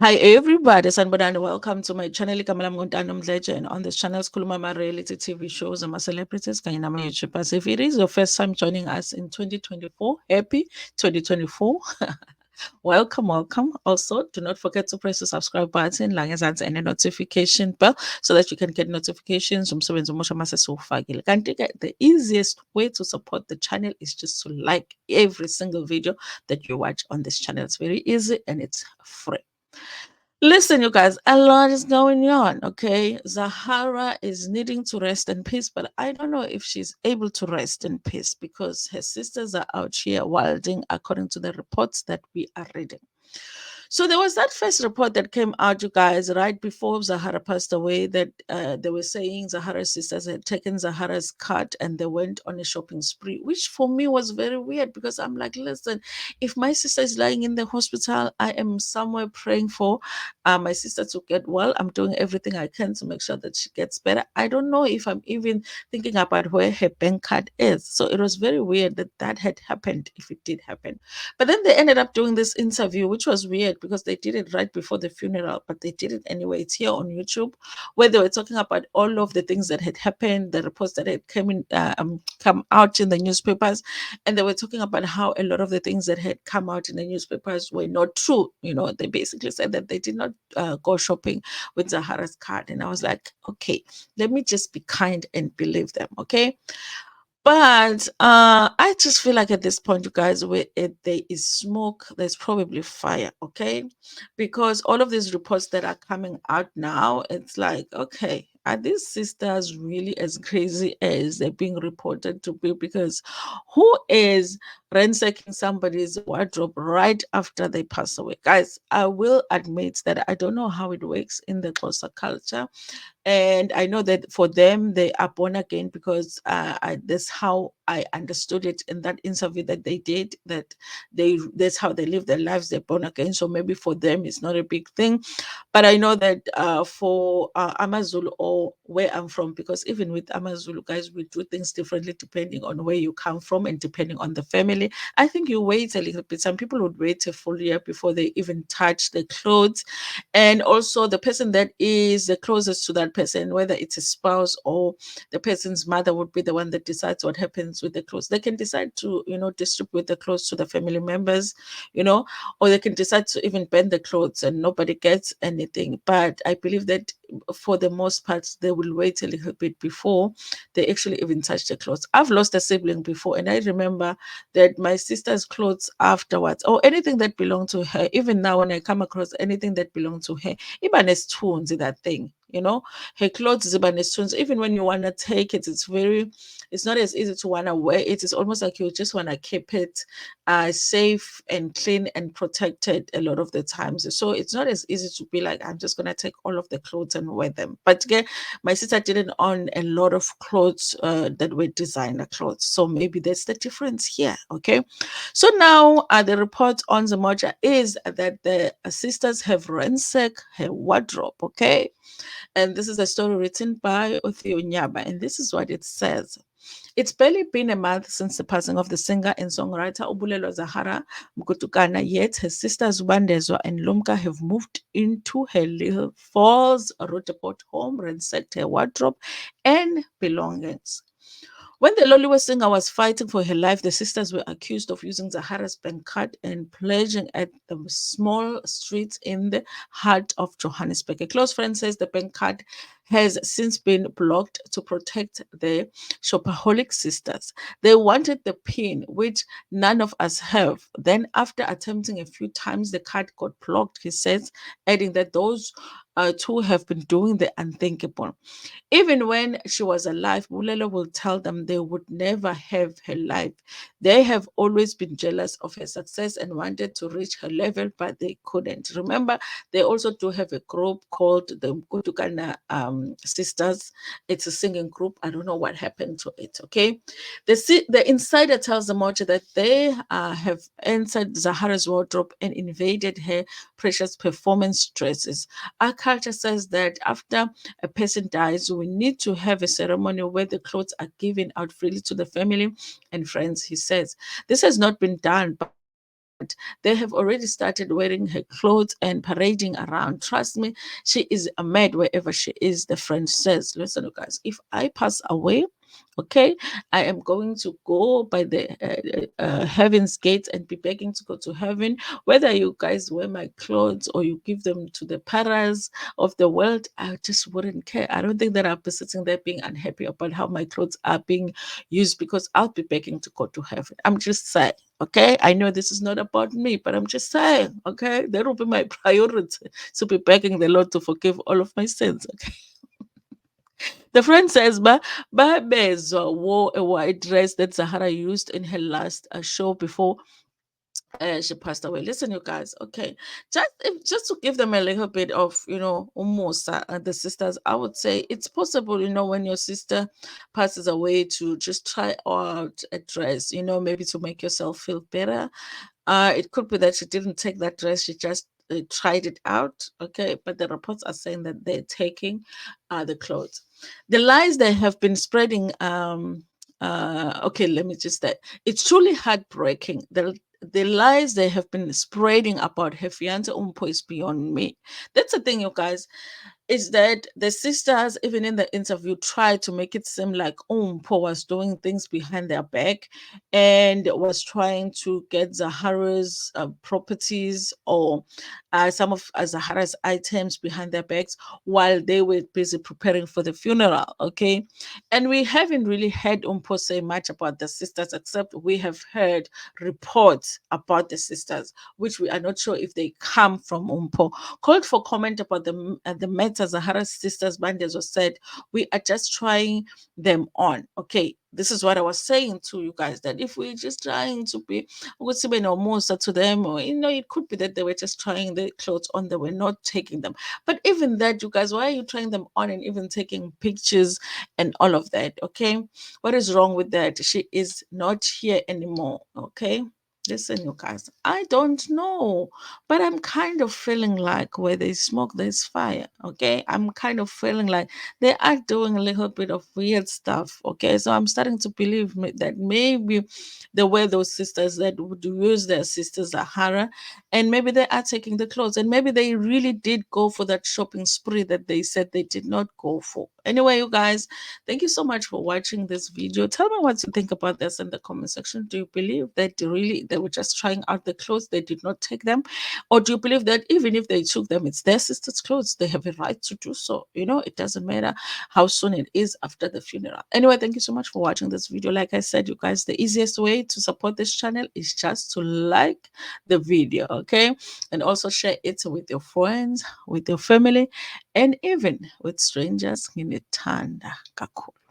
Hi everybody, Sanbonani. Welcome to my channel. Kamala Mgontano Mdleje, and on this channel, Kulumama reality TV shows and my celebrities. Kanye nama YouTubers. If it is your first time joining us in 2024, happy 2024. Welcome, welcome. Also, do not forget to press the subscribe button, langezansi, and a notification bell so that you can get notifications from so masesofagile. The easiest way to support the channel is just to like every single video that you watch on this channel. It's very easy and it's free. Listen, you guys, a lot is going on. Okay, Zahara is needing to rest in peace, but I don't know if she's able to rest in peace because her sisters are out here wilding, according to the reports that we are reading. So there was that first report that came out, you guys, right before Zahara passed away, that they were saying Zahara's sisters had taken Zahara's card and they went on a shopping spree, which for me was very weird because I'm like, listen, if my sister is lying in the hospital, I am somewhere praying for my sister to get well. I'm doing everything I can to make sure that she gets better. I don't know if I'm even thinking about where her bank card is. So it was very weird that that had happened, if it did happen. But then they ended up doing this interview, which was weird because they did it right before the funeral, but they did it anyway. It's here on YouTube, where they were talking about all of the things that had happened, the reports that had come out in the newspapers, and they were talking about how a lot of the things that had come out in the newspapers were not true. They basically said that they did not go shopping with Zahara's card, and I was like, okay, let me just be kind and believe them, okay? But I just feel like at this point, you guys, where there is smoke, there's probably fire, okay? Because all of these reports that are coming out now, it's like, okay, are these sisters really as crazy as they're being reported to be? Because who is ransacking somebody's wardrobe right after they pass away? Guys, I will admit that I don't know how it works in the closer culture, and I know that for them they are born again because that's how I understood it in that interview that they did, that that's how they live their lives, they're born again. So maybe for them it's not a big thing. But I know that for Amazulu, or where I'm from, because even with Amazulu, guys, we do things differently depending on where you come from and depending on the family. I think you wait a little bit. Some people would wait a full year before they even touch the clothes. And also the person that is the closest to that person, whether it's a spouse or the person's mother, would be the one that decides what happens with the clothes. They can decide to, distribute the clothes to the family members, you know, or they can decide to even burn the clothes and nobody gets anything. But I believe that for the most part, they will wait a little bit before they actually even touch the clothes. I've lost a sibling before, and I remember that my sister's clothes afterwards, or anything that belonged to her, even now when I come across anything that belonged to her, even as tunes in that thing, her clothes is even as tunes. Even when you want to take it, it's not as easy to want to wear it. It's almost like you just want to keep it safe and clean and protected a lot of the times. So it's not as easy to be like, I'm just going to take all of the clothes and wear them. But again, my sister didn't own a lot of clothes that were designer clothes. So maybe that's the difference here. Okay. So now the report on Zamoja is that the sisters have ransacked her wardrobe. Okay. And this is a story written by Othio Nyaba. And this is what it says. It's barely been a month since the passing of the singer and songwriter Ubulelo Zahara Mkutukana, yet her sisters Wandezwa and Lumka have moved into her Little Falls Roteport home, ransacked her wardrobe and belongings. When the Loliwe singer was fighting for her life, the sisters were accused of using Zahara's bank card and pledging at the small streets in the heart of Johannesburg. A close friend says the bank card has since been blocked to protect the shopaholic sisters. They wanted the pin, which none of us have. Then, after attempting a few times, the card got blocked, he says, adding that those two have been doing the unthinkable. Even when she was alive, Bulelo will tell them they would never have her life. They have always been jealous of her success and wanted to reach her level, but they couldn't. Remember, they also do have a group called the Kutukana Sisters. It's a singing group. I don't know what happened to it, okay? The insider tells the Mocha that they have entered Zahara's wardrobe and invaded her precious performance dresses. Our culture says that after a person dies, we need to have a ceremony where the clothes are given out freely to the family and friends, he says. This has not been done, but but they have already started wearing her clothes and parading around. Trust me, she is a mad wherever she is, the French says. Listen, guys, if I pass away, okay, I am going to go by the heaven's gates and be begging to go to heaven. Whether you guys wear my clothes or you give them to the paras of the world, I just wouldn't care. I don't think that I'll be sitting there being unhappy about how my clothes are being used, because I'll be begging to go to heaven. I'm just saying. Okay, I know this is not about me, but I'm just saying, okay, that will be my priority, to be begging the Lord to forgive all of my sins. Okay. The friend says, Bezwa wore a white dress that Zahara used in her last show before she passed away. Listen, you guys, okay, just to give them a little bit of, umusa, the sisters, I would say it's possible, when your sister passes away, to just try out a dress, maybe to make yourself feel better. It could be that she didn't take that dress, she just tried it out, okay, but the reports are saying that they're taking the clothes. The lies they have been spreading, okay, let me just say, it's truly heartbreaking. The lies they have been spreading about her fiance Umpo is beyond me. That's the thing, you guys, is that the sisters, even in the interview, tried to make it seem like Umpo was doing things behind their back and was trying to get Zahara's properties, or some of Zahara's items behind their backs, while they were busy preparing for the funeral. Okay. And we haven't really heard Umpo say much about the sisters, except we have heard reports about the sisters, which we are not sure if they come from Umpo. Called for comment about the matter, Zahara's sisters Bandes was said, we are just trying them on. Okay, this is what I was saying to you guys, that if we're just trying to be almost to them, or it could be that they were just trying the clothes on, they were not taking them. But even that, you guys, why are you trying them on and even taking pictures and all of that? Okay, what is wrong with that? She is not here anymore. Okay. Listen, you guys, I don't know, but I'm kind of feeling like where there's smoke, there's fire. Okay. I'm kind of feeling like they are doing a little bit of weird stuff. Okay. So I'm starting to believe that maybe there were those sisters that would use their sister Zahara, and maybe they are taking the clothes, and maybe they really did go for that shopping spree that they said they did not go for. Anyway, you guys, thank you so much for watching this video. Tell me what you think about this in the comment section. Do you believe that really they were just trying out the clothes, they did not take them? Or do you believe that even if they took them, it's their sister's clothes, they have a right to do so? It doesn't matter how soon it is after the funeral. Anyway, thank you so much for watching this video. Like I said, you guys, the easiest way to support this channel is just to like the video, okay? And also share it with your friends, with your family, and even with strangers. Nginethanda kakhulu.